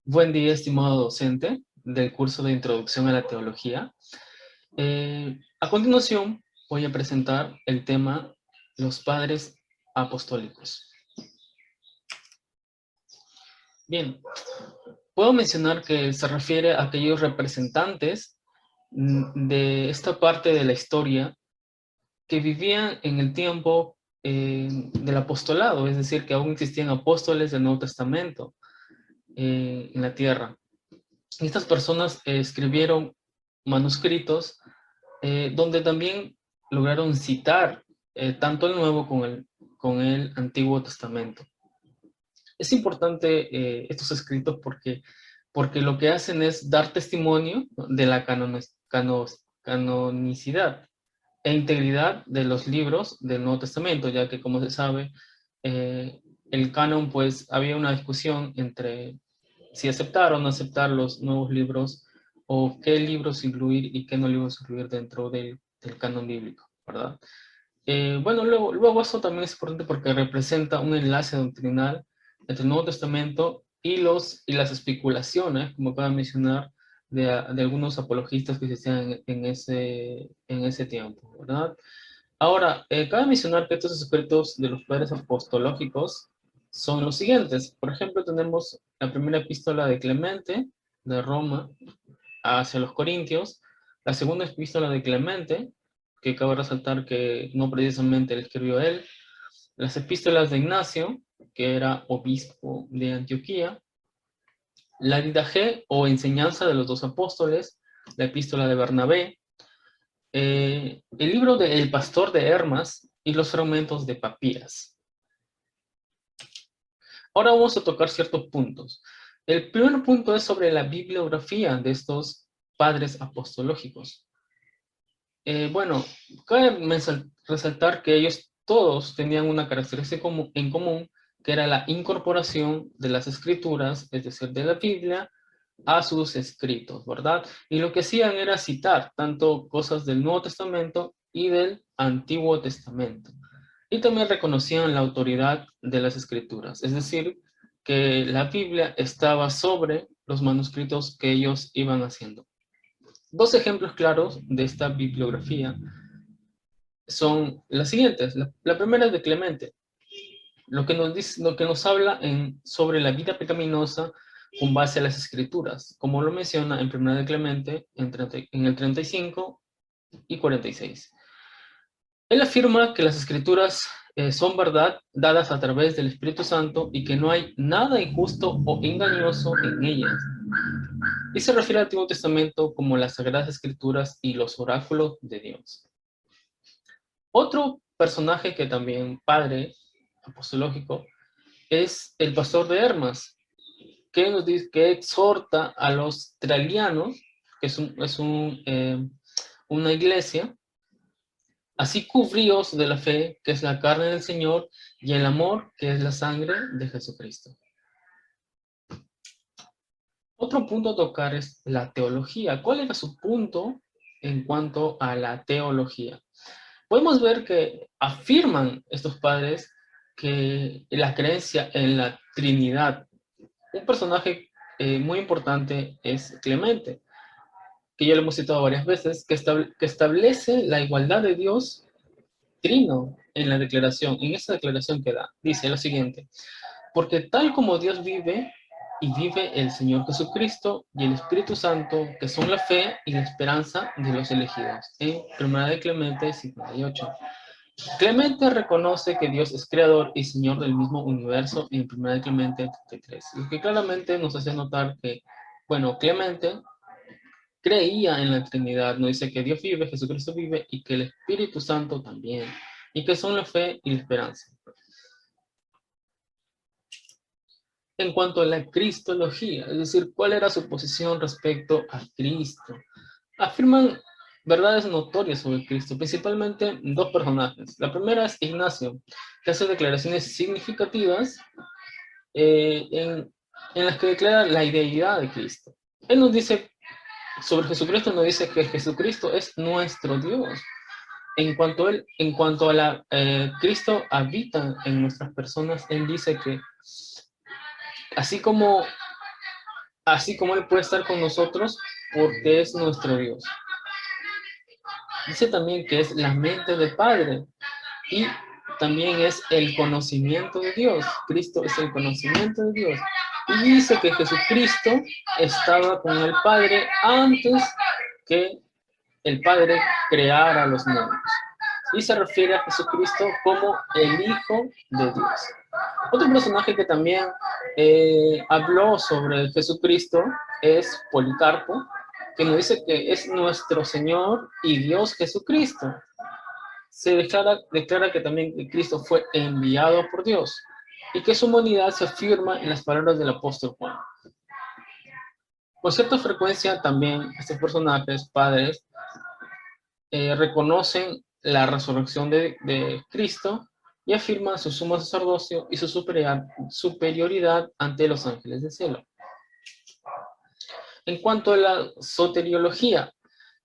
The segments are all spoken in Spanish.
Buen día, estimado docente del curso de Introducción a la Teología. A continuación, voy a presentar el tema Los Padres Apostólicos. Bien, puedo mencionar que se refiere a aquellos representantes de esta parte de la historia que vivían en el tiempo del apostolado, es decir, que aún existían apóstoles del Nuevo Testamento en la tierra. Estas personas escribieron manuscritos donde también lograron citar tanto el Nuevo con el Antiguo Testamento. Es importante estos escritos porque lo que hacen es dar testimonio de la canonicidad e integridad de los libros del Nuevo Testamento, ya que, como se sabe, el canon, pues había una discusión entre si aceptar o no aceptar los nuevos libros o qué libros incluir y qué no libros incluir dentro del canon bíblico, ¿verdad? Bueno, luego eso también es importante porque representa un enlace doctrinal entre el Nuevo Testamento y las especulaciones, como acaba de mencionar, de algunos apologistas que existían en ese tiempo, ¿verdad? Ahora, cabe mencionar que estos escritos de los padres apostológicos son los siguientes. Por ejemplo, tenemos la primera epístola de Clemente, de Roma, hacia los Corintios, la segunda epístola de Clemente, que cabe resaltar que no precisamente la escribió él, las epístolas de Ignacio, que era obispo de Antioquía, la Didaje o enseñanza de los dos apóstoles, la epístola de Bernabé, el libro de El Pastor de Hermas y los fragmentos de Papías. Ahora vamos a tocar ciertos puntos. El primer punto es sobre la bibliografía de estos padres apostológicos. Bueno, cabe resaltar que ellos todos tenían una característica en común, que era la incorporación de las escrituras, es decir, de la Biblia, a sus escritos, ¿verdad? Y lo que hacían era citar tanto cosas del Nuevo Testamento y del Antiguo Testamento. Y también reconocían la autoridad de las escrituras, es decir, que la Biblia estaba sobre los manuscritos que ellos iban haciendo. Dos ejemplos claros de esta bibliografía son las siguientes. La primera es de Clemente, lo que nos habla sobre la vida pecaminosa con base a las escrituras, como lo menciona en 1 de Clemente en el 35 y 46. Él afirma que las escrituras son verdad dadas a través del Espíritu Santo y que no hay nada injusto o engañoso en ellas. Y se refiere al Antiguo Testamento como las Sagradas Escrituras y los oráculos de Dios. Otro personaje que también, padre apostológico, es el pastor de Hermas, que nos dice que exhorta a los tralianos, que una iglesia, así cubríos de la fe, que es la carne del Señor, y el amor, que es la sangre de Jesucristo. Otro punto a tocar es la teología. ¿Cuál era su punto en cuanto a la teología? Podemos ver que afirman estos padres que la creencia en la Trinidad. Un personaje muy importante es Clemente, que ya lo hemos citado varias veces, que establece la igualdad de Dios trino en la declaración, en esa declaración que da. Dice lo siguiente: porque tal como Dios vive y vive el Señor Jesucristo y el Espíritu Santo, que son la fe y la esperanza de los elegidos. En 1 de Clemente 58. Clemente reconoce que Dios es creador y Señor del mismo universo en 1 de Clemente 33. Lo que claramente nos hace notar que, bueno, Clemente creía en la Trinidad, no dice que Dios vive, Jesucristo vive y que el Espíritu Santo también, y que son la fe y la esperanza. En cuanto a la cristología, es decir, cuál era su posición respecto a Cristo, afirman verdades notorias sobre Cristo, principalmente dos personajes. La primera es Ignacio, que hace declaraciones significativas en las que declara la deidad de Cristo. Él nos dice, sobre Jesucristo nos dice que Jesucristo es nuestro Dios. En cuanto a Cristo habita en nuestras personas, él dice que así como así como Él puede estar con nosotros porque es nuestro Dios. Dice también que es la mente del Padre y también es el conocimiento de Dios. Cristo es el conocimiento de Dios. Y dice que Jesucristo estaba con el Padre antes que el Padre creara los mundos. Y se refiere a Jesucristo como el Hijo de Dios. Otro personaje que también habló sobre Jesucristo es Policarpo, que nos dice que es nuestro Señor y Dios Jesucristo. Se declara que también Cristo fue enviado por Dios y que su humanidad se afirma en las palabras del apóstol Juan. Con cierta frecuencia también estos personajes, padres, reconocen la resurrección de Cristo y afirman su sumo sacerdocio y su superioridad ante los ángeles del cielo. En cuanto a la soteriología,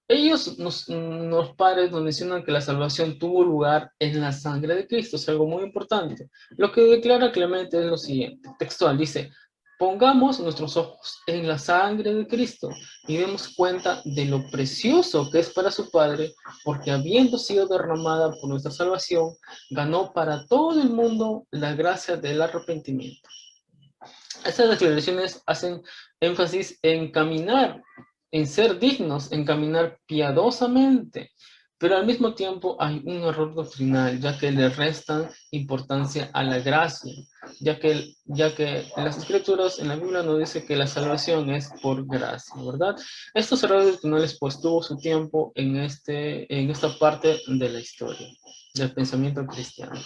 ellos, los padres, nos mencionan que la salvación tuvo lugar en la sangre de Cristo, es algo muy importante. Lo que declara Clemente es lo siguiente, textual, dice, pongamos nuestros ojos en la sangre de Cristo y demos cuenta de lo precioso que es para su Padre, porque habiendo sido derramada por nuestra salvación, ganó para todo el mundo la gracia del arrepentimiento. Estas declaraciones hacen énfasis en caminar, en ser dignos, en caminar piadosamente, pero al mismo tiempo hay un error doctrinal, ya que le restan importancia a la gracia, ya que las escrituras en la Biblia nos dice que la salvación es por gracia, ¿verdad? Estos errores doctrinales pues tuvo su tiempo en esta parte de la historia, del pensamiento cristiano.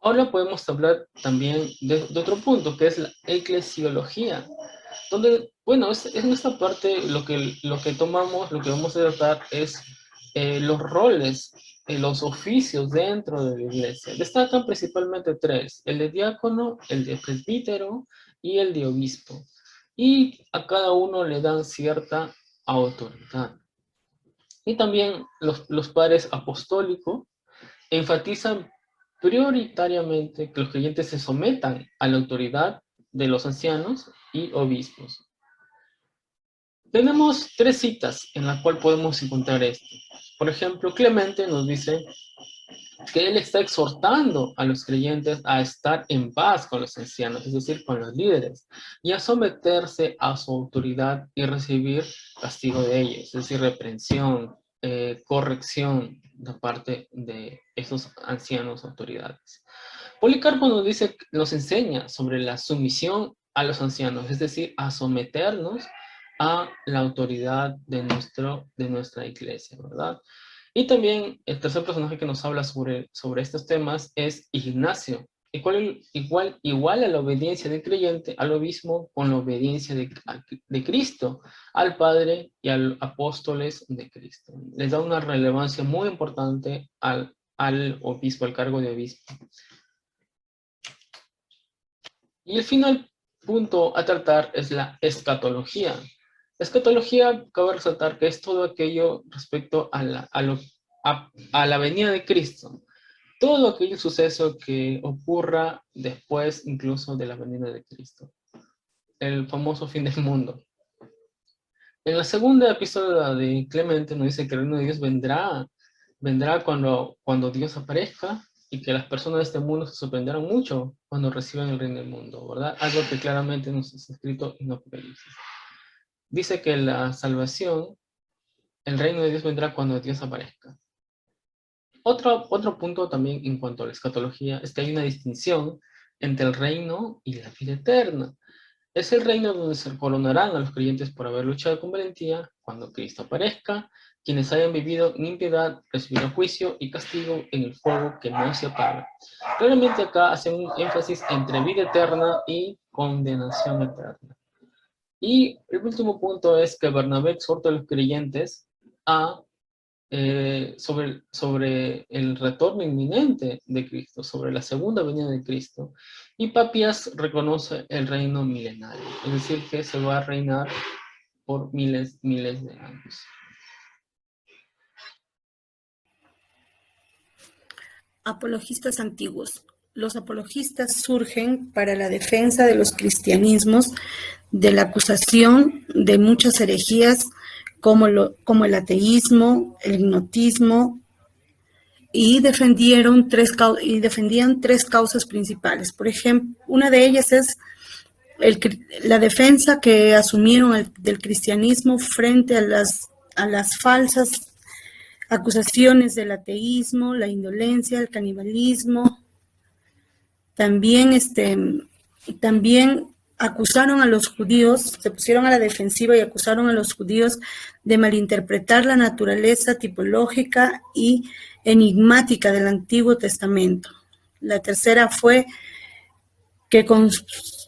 Ahora podemos hablar también de otro punto, que es la eclesiología, donde, bueno, en esta parte lo que tomamos, lo que vamos a tratar es los roles, los oficios dentro de la iglesia. Destacan principalmente tres, el de diácono, el de presbítero y el de obispo. Y a cada uno le dan cierta autoridad. Y también los padres apostólicos enfatizan prioritariamente que los creyentes se sometan a la autoridad de los ancianos y obispos. Tenemos tres citas en las cuales podemos encontrar esto. Por ejemplo, Clemente nos dice que él está exhortando a los creyentes a estar en paz con los ancianos, es decir, con los líderes, y a someterse a su autoridad y recibir castigo de ellos, es decir, reprensión, corrección de parte de esos ancianos autoridades. Policarpo nos dice, nos enseña sobre la sumisión a los ancianos, es decir, a someternos a la autoridad de nuestra iglesia, ¿verdad? Y también el tercer personaje que nos habla sobre estos temas es Ignacio, igual a la obediencia del creyente, al obispo, con la obediencia de Cristo, al Padre y a los apóstoles de Cristo. Les da una relevancia muy importante al obispo, al cargo de obispo. Y el final punto a tratar es la escatología. La escatología, cabe resaltar que es todo aquello respecto a la venida de Cristo. Todo aquel suceso que ocurra después incluso de la venida de Cristo. El famoso fin del mundo. En la segunda episodio de Clemente nos dice que el reino de Dios vendrá cuando Dios aparezca y que las personas de este mundo se sorprenderán mucho cuando reciban el reino del mundo, ¿verdad? Algo que claramente nos es escrito en Apocalipsis. Dice que la salvación, el reino de Dios vendrá cuando Dios aparezca. Otro punto también en cuanto a la escatología es que hay una distinción entre el reino y la vida eterna. Es el reino donde se coronarán a los creyentes por haber luchado con valentía cuando Cristo aparezca. Quienes hayan vivido en impiedad recibirán juicio y castigo en el fuego que no se apaga. Claramente acá hace un énfasis entre vida eterna y condenación eterna. Y el último punto es que Bernabé exhorta a los creyentes a sobre el retorno inminente de Cristo, sobre la segunda venida de Cristo. Y Papias reconoce el reino milenario, es decir, que se va a reinar por miles de años. Apologistas antiguos. los apologistas surgen para la defensa de los cristianismos de la acusación de muchas herejías como el ateísmo, el gnotismo, y defendían tres causas principales. Por ejemplo, una de ellas es la defensa que asumieron del cristianismo frente a las falsas acusaciones del ateísmo, la indolencia, el canibalismo. También acusaron a los judíos, se pusieron a la defensiva y acusaron a los judíos de malinterpretar la naturaleza tipológica y enigmática del Antiguo Testamento. La tercera fue que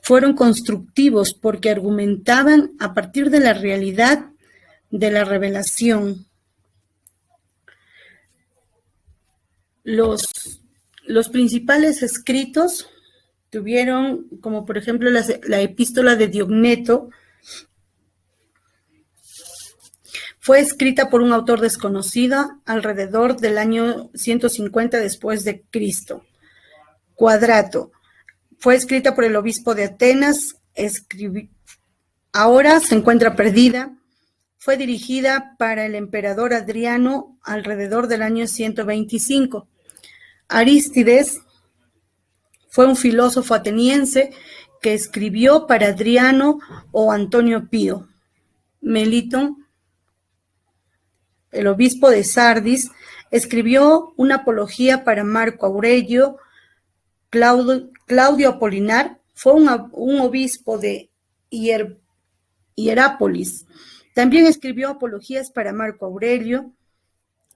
fueron constructivos porque argumentaban a partir de la realidad de la revelación. Los principales escritos tuvieron, como por ejemplo la epístola de Diogneto, fue escrita por un autor desconocido alrededor del año 150 después de Cristo. Quadrato fue escrita por el obispo de Atenas, ahora se encuentra perdida. Fue dirigida para el emperador Adriano alrededor del año 125. Arístides fue un filósofo ateniense que escribió para Adriano o Antonio Pío. Melitón, el obispo de Sardis, escribió una apología para Marco Aurelio. Claudio Apolinar fue un obispo de Hierápolis. También escribió apologías para Marco Aurelio.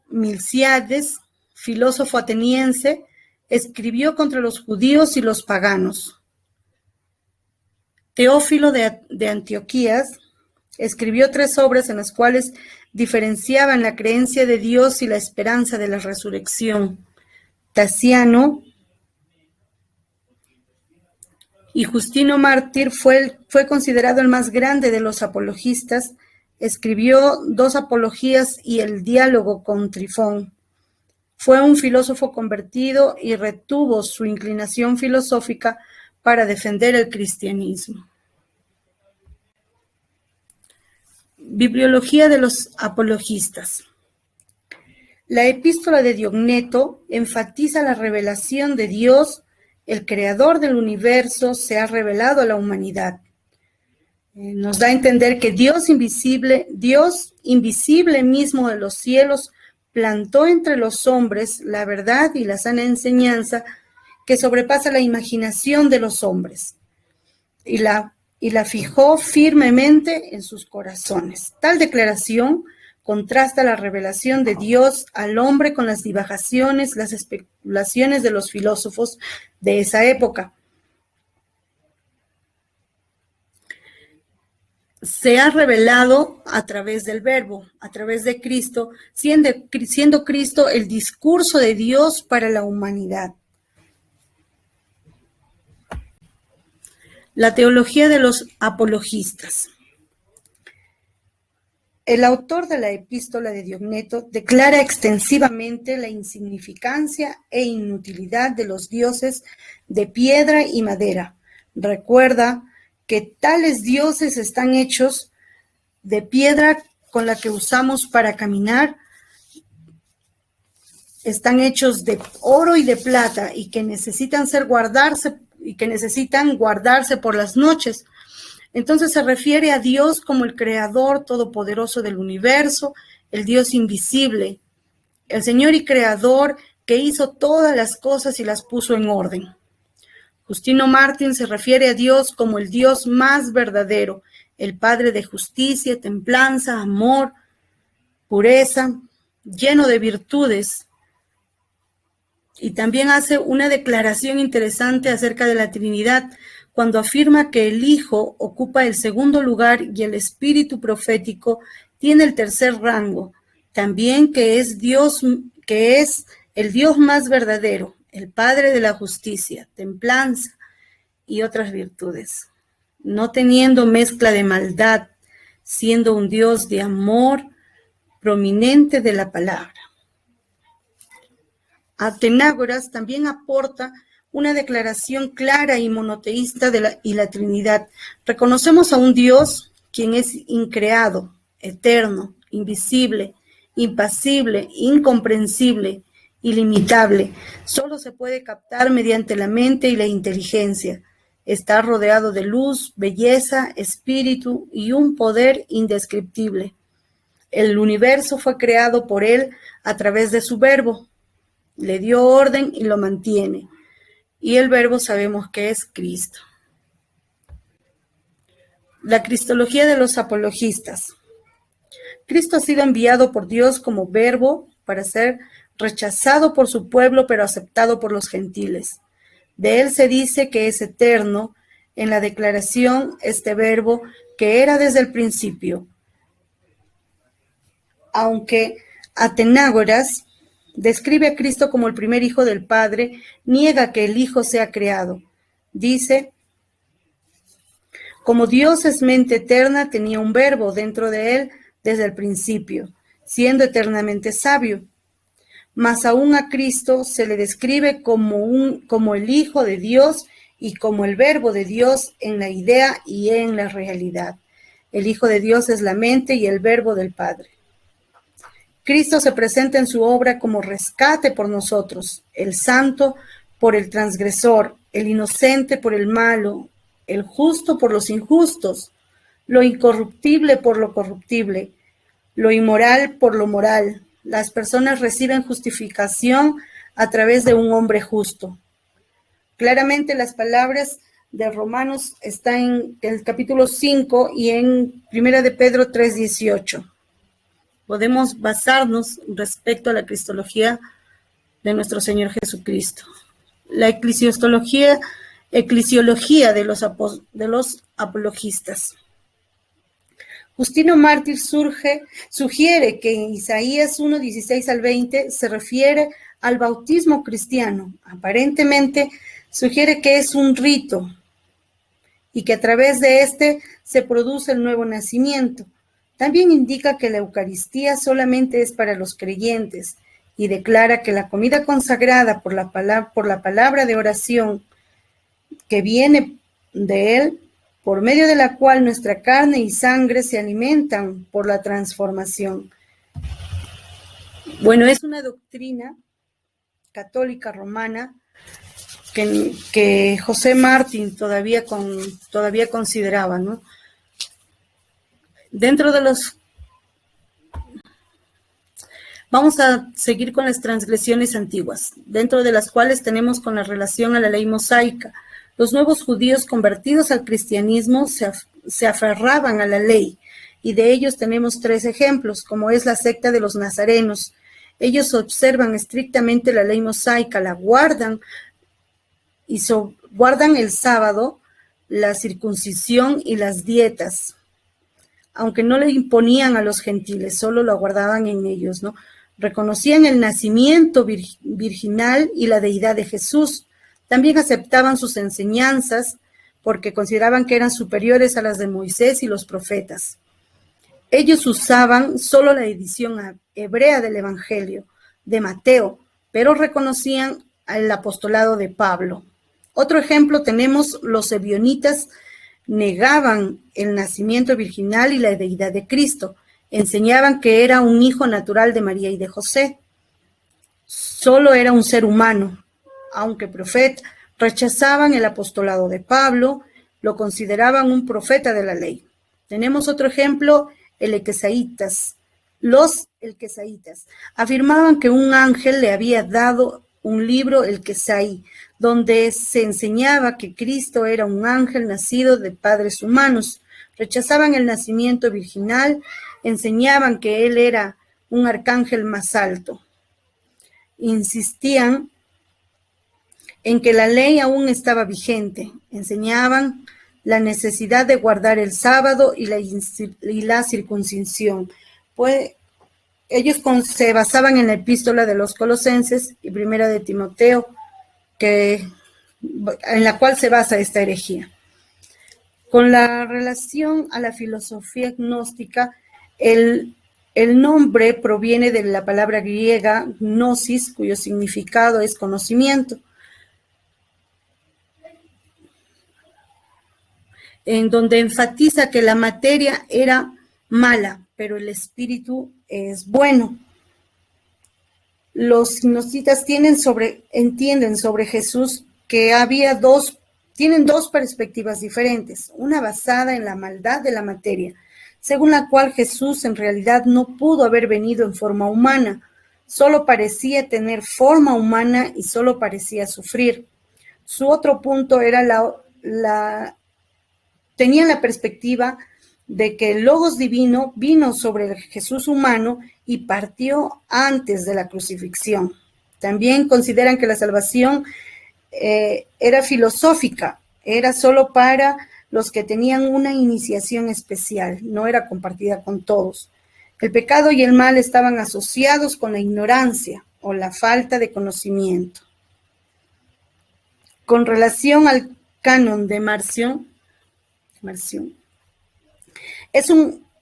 Milcíades, filósofo ateniense, escribió contra los judíos y los paganos. Teófilo de Antioquías escribió 3 obras en las cuales diferenciaban la creencia de Dios y la esperanza de la resurrección. Tasiano y Justino Mártir fue considerado el más grande de los apologistas. Escribió 2 apologías y el diálogo con Trifón. Fue un filósofo convertido y retuvo su inclinación filosófica para defender el cristianismo. Bibliología de los apologistas. La epístola de Diogneto enfatiza la revelación de Dios. El creador del universo se ha revelado a la humanidad. Nos da a entender que Dios invisible mismo de los cielos, plantó entre los hombres la verdad y la sana enseñanza que sobrepasa la imaginación de los hombres y la fijó firmemente en sus corazones. Tal declaración contrasta la revelación de Dios al hombre con las divagaciones, las especulaciones de los filósofos de esa época. Se ha revelado a través del Verbo, a través de Cristo, siendo Cristo el discurso de Dios para la humanidad. La teología de los apologistas. El autor de la epístola de Diogneto declara extensivamente la insignificancia e inutilidad de los dioses de piedra y madera. Recuerda que tales dioses están hechos de piedra con la que usamos para caminar, están hechos de oro y de plata y que necesitan guardarse por las noches. Entonces se refiere a Dios como el creador todopoderoso del universo, el Dios invisible, el Señor y creador que hizo todas las cosas y las puso en orden. Justino Mártir se refiere a Dios como el Dios más verdadero, el Padre de justicia, templanza, amor, pureza, lleno de virtudes. Y también hace una declaración interesante acerca de la Trinidad, cuando afirma que el Hijo ocupa el segundo lugar y el Espíritu profético tiene el tercer rango. También que es el Dios más verdadero, el Padre de la justicia, templanza y otras virtudes, no teniendo mezcla de maldad, siendo un Dios de amor prominente de la palabra. Atenágoras también aporta una declaración clara y monoteísta de la Trinidad. Reconocemos a un Dios quien es increado, eterno, invisible, impasible, incomprensible, ilimitable. Solo se puede captar mediante la mente y la inteligencia. Está rodeado de luz, belleza, espíritu y un poder indescriptible. El universo fue creado por él a través de su verbo. Le dio orden y lo mantiene. Y el verbo sabemos que es Cristo. La cristología de los apologistas. Cristo ha sido enviado por Dios como verbo para ser rechazado por su pueblo, pero aceptado por los gentiles. De él se dice que es eterno en la declaración este verbo que era desde el principio. Aunque Atenágoras describe a Cristo como el primer hijo del Padre, niega que el Hijo sea creado. Dice, como Dios es mente eterna, tenía un verbo dentro de él desde el principio, siendo eternamente sabio. Mas aún a Cristo se le describe como el Hijo de Dios y como el verbo de Dios en la idea y en la realidad. El Hijo de Dios es la mente y el verbo del Padre. Cristo se presenta en su obra como rescate por nosotros, el santo por el transgresor, el inocente por el malo, el justo por los injustos, lo incorruptible por lo corruptible, lo inmoral por lo moral. Las personas reciben justificación a través de un hombre justo. Claramente las palabras de Romanos están en el capítulo 5 y en 1 de Pedro 3:18. Podemos basarnos respecto a la cristología de nuestro Señor Jesucristo. La eclesiología de los apologistas. Justino Mártir sugiere que en Isaías 1:16 al 20 se refiere al bautismo cristiano. Aparentemente sugiere que es un rito y que a través de este se produce el nuevo nacimiento. También indica que la Eucaristía solamente es para los creyentes y declara que la comida consagrada por la palabra de oración que viene de él, por medio de la cual nuestra carne y sangre se alimentan por la transformación. Bueno, es una doctrina católica romana que José Martín todavía consideraba, ¿no? Vamos a seguir con las transgresiones antiguas, dentro de las cuales tenemos con la relación a la ley mosaica. Los nuevos judíos convertidos al cristianismo se aferraban a la ley, y de ellos tenemos 3 ejemplos, como es la secta de los nazarenos. Ellos observan estrictamente la ley mosaica, la guardan y guardan el sábado, la circuncisión y las dietas, aunque no le imponían a los gentiles, solo lo aguardaban en ellos, ¿no? Reconocían el nacimiento virginal y la deidad de Jesús. También aceptaban sus enseñanzas porque consideraban que eran superiores a las de Moisés y los profetas. Ellos usaban solo la edición hebrea del Evangelio de Mateo, pero reconocían el apostolado de Pablo. Otro ejemplo tenemos los ebionitas. Negaban el nacimiento virginal y la deidad de Cristo. Enseñaban que era un hijo natural de María y de José. Solo era un ser humano, aunque profeta. Rechazaban el apostolado de Pablo, lo consideraban un profeta de la ley. Tenemos otro ejemplo, los elquesaítas. Afirmaban que un ángel le había dado un libro, el Quesaí, donde se enseñaba que Cristo era un ángel nacido de padres humanos. Rechazaban el nacimiento virginal, enseñaban que él era un arcángel más alto. Insistían en que la ley aún estaba vigente. Enseñaban la necesidad de guardar el sábado y la circuncisión. Pues ellos se basaban en la epístola de los Colosenses y primera de Timoteo, en la cual se basa esta herejía. Con la relación a la filosofía gnóstica, el nombre proviene de la palabra griega gnosis, cuyo significado es conocimiento. en donde enfatiza que la materia era mala, pero el espíritu es bueno. Los gnostitas entienden sobre Jesús que tienen dos perspectivas diferentes, una basada en la maldad de la materia, según la cual Jesús en realidad no pudo haber venido en forma humana, solo parecía tener forma humana y solo parecía sufrir. Su otro punto era tenían la perspectiva de que el Logos divino vino sobre el Jesús humano y partió antes de la crucifixión. También consideran que la salvación era filosófica, era solo para los que tenían una iniciación especial, no era compartida con todos. El pecado y el mal estaban asociados con la ignorancia o la falta de conocimiento. Con relación al canon de Marción,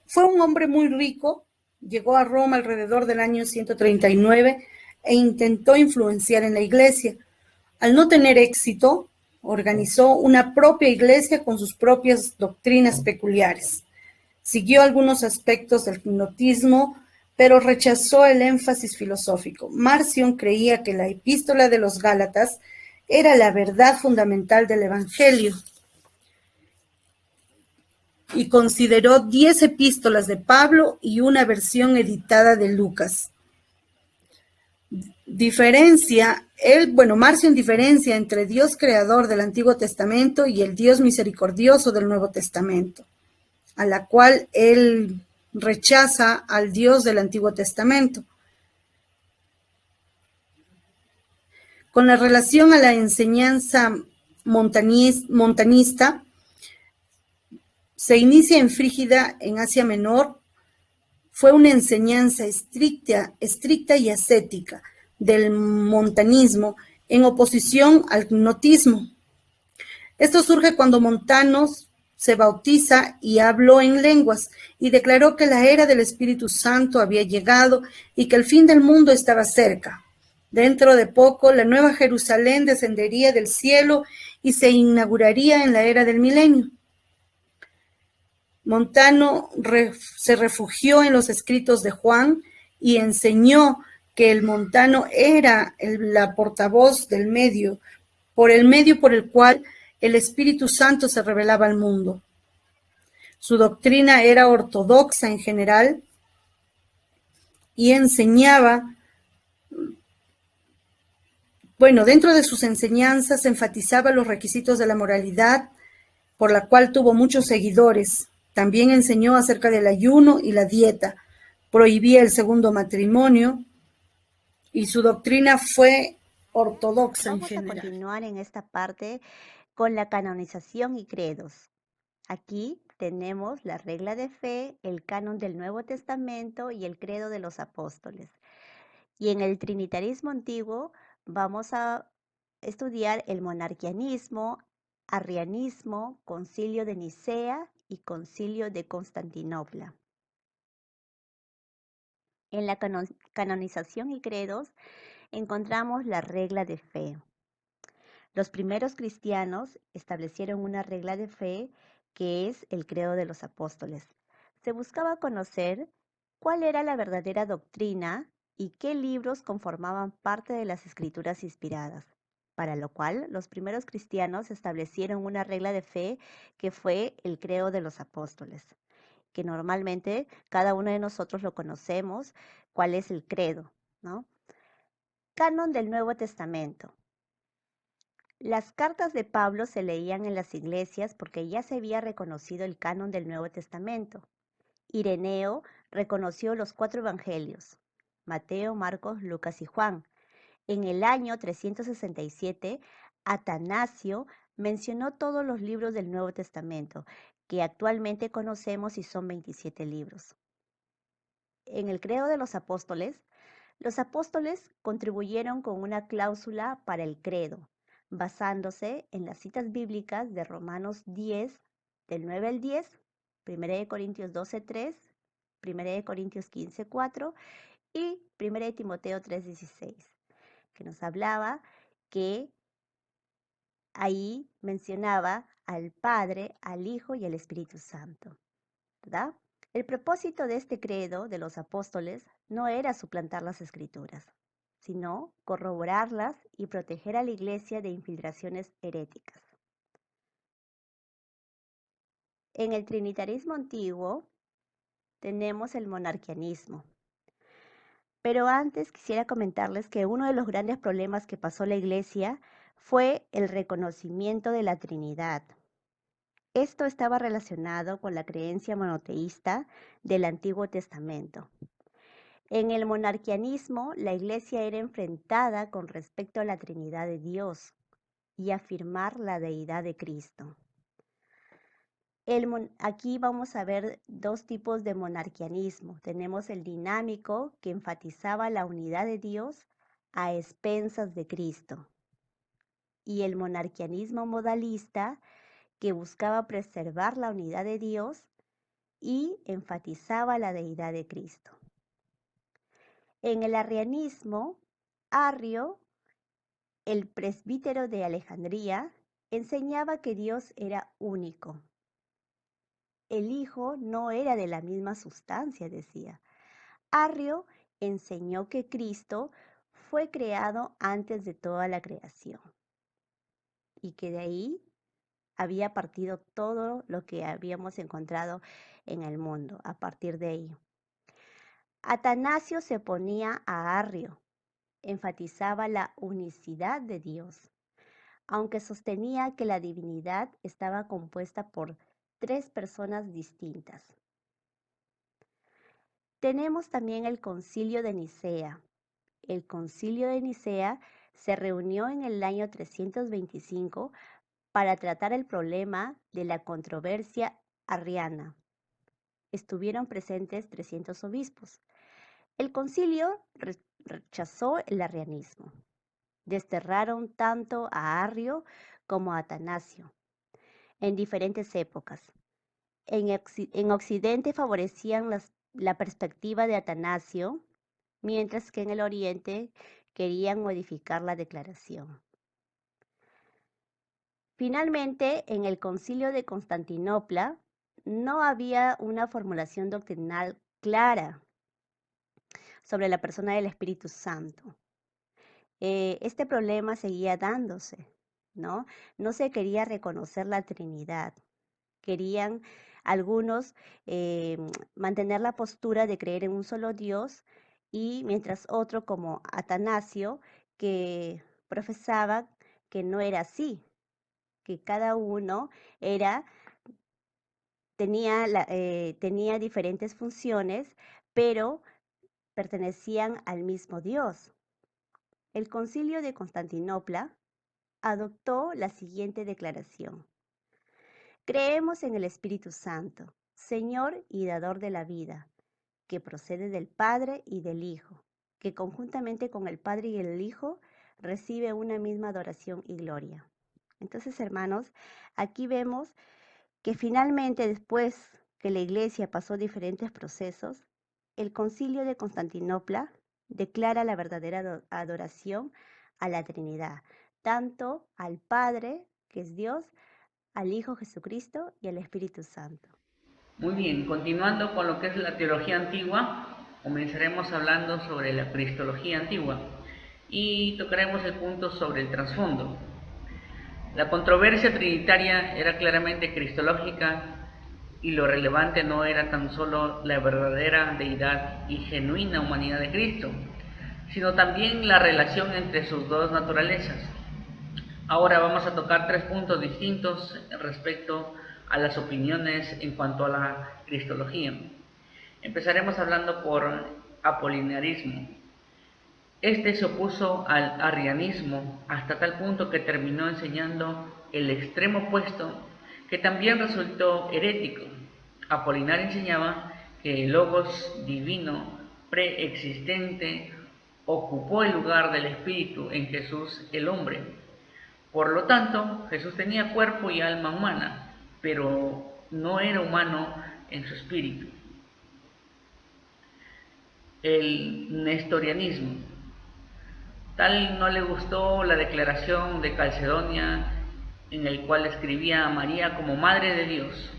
fue un hombre muy rico, llegó a Roma alrededor del año 139 e intentó influenciar en la iglesia. Al no tener éxito, organizó una propia iglesia con sus propias doctrinas peculiares. Siguió algunos aspectos del gnotismo, pero rechazó el énfasis filosófico. Marción creía que la epístola de los Gálatas era la verdad fundamental del Evangelio y consideró 10 epístolas de Pablo y una versión editada de Lucas. Marción diferencia entre Dios creador del Antiguo Testamento y el Dios misericordioso del Nuevo Testamento, a la cual él rechaza al Dios del Antiguo Testamento. Con la relación a la enseñanza montanista, se inicia en Frígida, en Asia Menor. Fue una enseñanza estricta y ascética del montanismo en oposición al gnotismo. Esto surge cuando Montanos se bautiza y habló en lenguas y declaró que la era del Espíritu Santo había llegado y que el fin del mundo estaba cerca. Dentro de poco, la nueva Jerusalén descendería del cielo y se inauguraría en la era del milenio. Montano se refugió en los escritos de Juan y enseñó que el montano era la portavoz del medio por el cual el Espíritu Santo se revelaba al mundo. Su doctrina era ortodoxa en general y enseñaba, dentro de sus enseñanzas enfatizaba los requisitos de la moralidad, por la cual tuvo muchos seguidores. También enseñó acerca del ayuno y la dieta, prohibía el segundo matrimonio y su doctrina fue ortodoxa en general. Vamos a continuar en esta parte con la canonización y credos. Aquí tenemos la regla de fe, el canon del Nuevo Testamento y el credo de los apóstoles. Y en el trinitarismo antiguo vamos a estudiar el monarquianismo, arrianismo, concilio de Nicea y concilio de Constantinopla. En la canonización y credos encontramos la regla de fe. Los primeros cristianos establecieron una regla de fe que es el credo de los apóstoles. Se buscaba conocer cuál era la verdadera doctrina y qué libros conformaban parte de las escrituras inspiradas, para lo cual los primeros cristianos establecieron una regla de fe que fue el credo de los apóstoles, que normalmente cada uno de nosotros lo conocemos, cuál es el credo, ¿no? Canon del Nuevo Testamento. Las cartas de Pablo se leían en las iglesias porque ya se había reconocido el canon del Nuevo Testamento. Ireneo reconoció los 4 evangelios, Mateo, Marcos, Lucas y Juan. En el año 367, Atanasio mencionó todos los libros del Nuevo Testamento, que actualmente conocemos y son 27 libros. En el credo de los apóstoles contribuyeron con una cláusula para el credo, basándose en las citas bíblicas de Romanos 10, del 9 al 10, 1 Corintios 12, 3, 1 Corintios 15, 4 y 1 Timoteo 3, 16, que nos hablaba que Ahí mencionaba al Padre, al Hijo y al Espíritu Santo, ¿verdad? El propósito de este credo de los apóstoles no era suplantar las escrituras, sino corroborarlas y proteger a la iglesia de infiltraciones heréticas. En el trinitarismo antiguo tenemos el monarquianismo. Pero antes quisiera comentarles que uno de los grandes problemas que pasó la iglesia fue el reconocimiento de la Trinidad. Esto estaba relacionado con la creencia monoteísta del Antiguo Testamento. En el monarquianismo, la iglesia era enfrentada con respecto a la Trinidad de Dios y afirmar la deidad de Cristo. Aquí vamos a ver dos tipos de monarquianismo. Tenemos el dinámico, que enfatizaba la unidad de Dios a expensas de Cristo, y el monarquianismo modalista, que buscaba preservar la unidad de Dios y enfatizaba la deidad de Cristo. En el arrianismo, Arrio, el presbítero de Alejandría, enseñaba que Dios era único. El Hijo no era de la misma sustancia, decía. Arrio enseñó que Cristo fue creado antes de toda la creación y que de ahí había partido todo lo que habíamos encontrado en el mundo, a partir de ahí. Atanasio se oponía a Arrio, enfatizaba la unicidad de Dios, aunque sostenía que la divinidad estaba compuesta por 3 personas distintas. Tenemos también el Concilio de Nicea. El Concilio de Nicea se reunió en el año 325 para tratar el problema de la controversia arriana. Estuvieron presentes 300 obispos. El concilio rechazó el arrianismo. Desterraron tanto a Arrio como a Atanasio en diferentes épocas. En Occidente favorecían la perspectiva de Atanasio, mientras que en el Oriente querían modificar la declaración. Finalmente, en el Concilio de Constantinopla no había una formulación doctrinal clara sobre la persona del Espíritu Santo. Este problema seguía dándose, ¿no? No se quería reconocer la Trinidad. Querían algunos mantener la postura de creer en un solo Dios, y mientras otro, como Atanasio, que profesaba que no era así, que cada uno tenía diferentes funciones, pero pertenecían al mismo Dios. El Concilio de Constantinopla adoptó la siguiente declaración: creemos en el Espíritu Santo, Señor y dador de la vida, que procede del Padre y del Hijo, que conjuntamente con el Padre y el Hijo recibe una misma adoración y gloria. Entonces, hermanos, aquí vemos que finalmente, después que la Iglesia pasó diferentes procesos, el Concilio de Constantinopla declara la verdadera adoración a la Trinidad, tanto al Padre, que es Dios, al Hijo Jesucristo y al Espíritu Santo. Muy bien, continuando con lo que es la teología antigua, comenzaremos hablando sobre la cristología antigua y tocaremos el punto sobre el trasfondo. La controversia trinitaria era claramente cristológica, y lo relevante no era tan solo la verdadera deidad y genuina humanidad de Cristo, sino también la relación entre sus dos naturalezas. Ahora vamos a tocar 3 puntos distintos respecto a las opiniones en cuanto a la cristología. Empezaremos hablando por apolinarismo. Este se opuso al arrianismo hasta tal punto que terminó enseñando el extremo opuesto, que también resultó herético. Apolinar enseñaba que el Logos divino preexistente ocupó el lugar del Espíritu en Jesús el hombre. Por lo tanto, Jesús tenía cuerpo y alma humana, pero no era humano en su espíritu. El nestorianismo. Tal no le gustó la declaración de Calcedonia en el cual describía a María como Madre de Dios.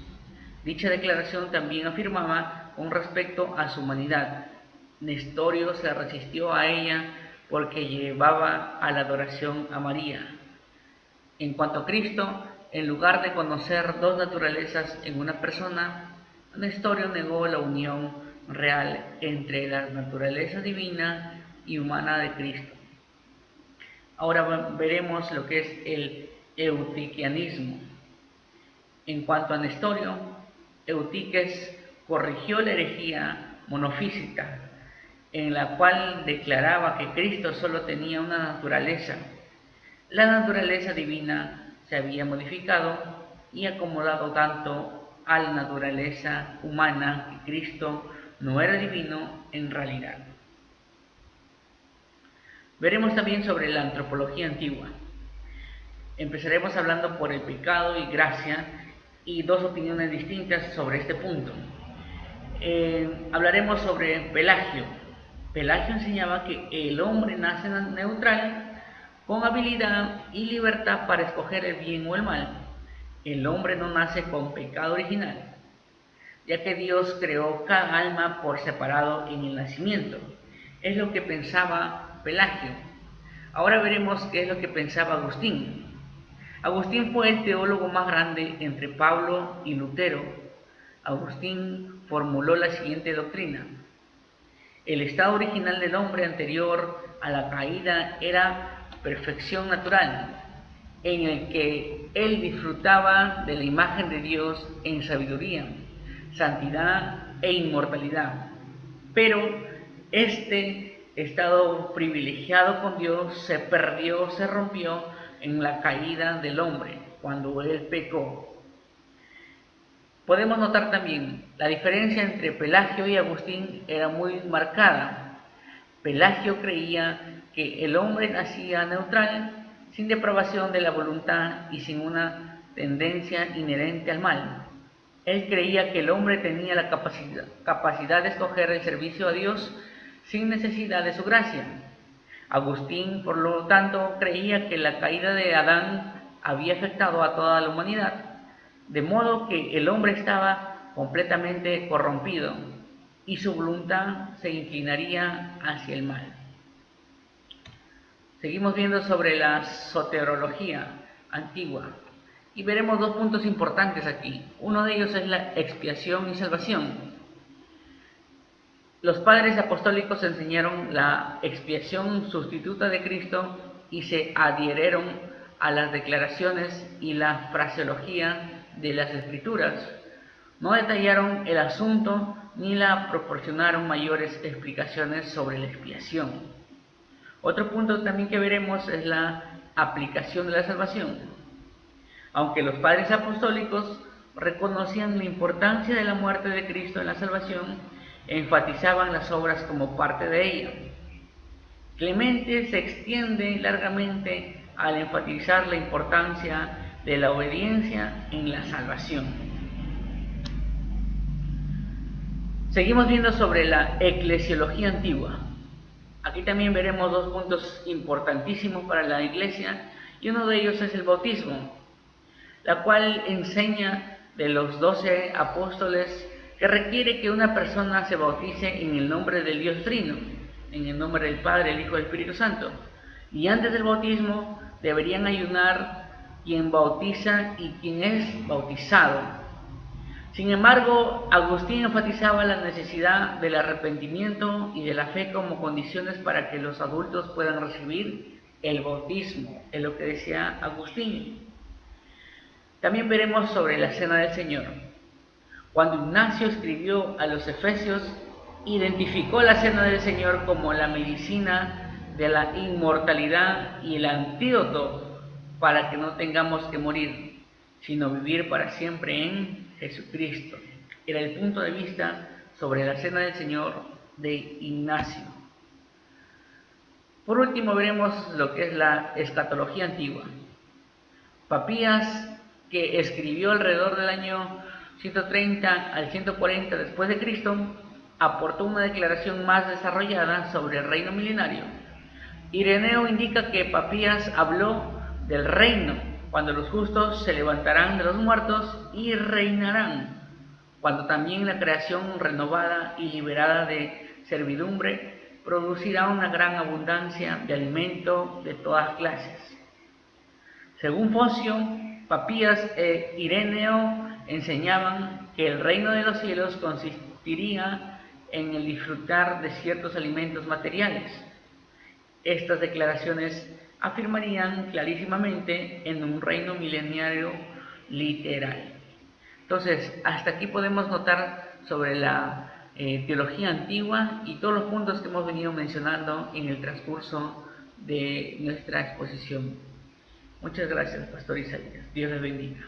Dicha declaración también afirmaba con respecto a su humanidad. Nestorio se resistió a ella porque llevaba a la adoración a María. En cuanto a Cristo, en lugar de conocer dos naturalezas en una persona, Nestorio negó la unión real entre la naturaleza divina y humana de Cristo. Ahora veremos lo que es el eutiquianismo. En cuanto a Nestorio, Eutiques corrigió la herejía monofísica, en la cual declaraba que Cristo solo tenía una naturaleza. La naturaleza divina se había modificado y acomodado tanto a la naturaleza humana que Cristo no era divino en realidad. Veremos también sobre la antropología antigua. Empezaremos hablando por el pecado y gracia y dos opiniones distintas sobre este punto. Hablaremos sobre Pelagio. Pelagio enseñaba que el hombre nace neutral, con habilidad y libertad para escoger el bien o el mal. El hombre no nace con pecado original, ya que Dios creó cada alma por separado en el nacimiento. Es lo que pensaba Pelagio. Ahora veremos qué es lo que pensaba Agustín. Agustín fue el teólogo más grande entre Pablo y Lutero. Agustín formuló la siguiente doctrina: el estado original del hombre anterior a la caída era perfección natural, en el que él disfrutaba de la imagen de Dios en sabiduría, santidad e inmortalidad. Pero este estado privilegiado con Dios se perdió, se rompió en la caída del hombre, cuando él pecó. Podemos notar también la diferencia entre Pelagio y Agustín era muy marcada. Pelagio creía que el hombre nacía neutral, sin depravación de la voluntad y sin una tendencia inherente al mal. Él creía que el hombre tenía la capacidad de escoger el servicio a Dios sin necesidad de su gracia. Agustín, por lo tanto, creía que la caída de Adán había afectado a toda la humanidad, de modo que el hombre estaba completamente corrompido y su voluntad se inclinaría hacia el mal. Seguimos viendo sobre la soteriología antigua y veremos dos puntos importantes aquí. Uno de ellos es la expiación y salvación. Los padres apostólicos enseñaron la expiación sustituta de Cristo y se adhirieron a las declaraciones y la fraseología de las Escrituras. No detallaron el asunto ni la proporcionaron mayores explicaciones sobre la expiación. Otro punto también que veremos es la aplicación de la salvación. Aunque los padres apostólicos reconocían la importancia de la muerte de Cristo en la salvación, enfatizaban las obras como parte de ella. Clemente se extiende largamente al enfatizar la importancia de la obediencia en la salvación. Seguimos viendo sobre la eclesiología antigua. Aquí también veremos dos puntos importantísimos para la iglesia y uno de ellos es el bautismo, la cual enseña de los 12 apóstoles que requiere que una persona se bautice en el nombre del Dios Trino, en el nombre del Padre, el Hijo y el Espíritu Santo. Y antes del bautismo deberían ayunar quien bautiza y quien es bautizado. Sin embargo, Agustín enfatizaba la necesidad del arrepentimiento y de la fe como condiciones para que los adultos puedan recibir el bautismo, es lo que decía Agustín. También veremos sobre la Cena del Señor. Cuando Ignacio escribió a los Efesios, identificó la Cena del Señor como la medicina de la inmortalidad y el antídoto para que no tengamos que morir, sino vivir para siempre en Jesucristo. Era el punto de vista sobre la Cena del Señor de Ignacio. Por último veremos lo que es la escatología antigua. Papías, que escribió alrededor del año 130 al 140 después de Cristo, aportó una declaración más desarrollada sobre el reino milenario. Ireneo indica que Papías habló del reino cuando los justos se levantarán de los muertos y reinarán, cuando también la creación renovada y liberada de servidumbre producirá una gran abundancia de alimento de todas clases. Según Focio, Papías e Ireneo enseñaban que el reino de los cielos consistiría en el disfrutar de ciertos alimentos materiales. Estas declaraciones afirmarían clarísimamente en un reino milenario literal. Entonces, hasta aquí podemos notar sobre la teología antigua y todos los puntos que hemos venido mencionando en el transcurso de nuestra exposición. Muchas gracias, Pastor Isaías. Dios les bendiga.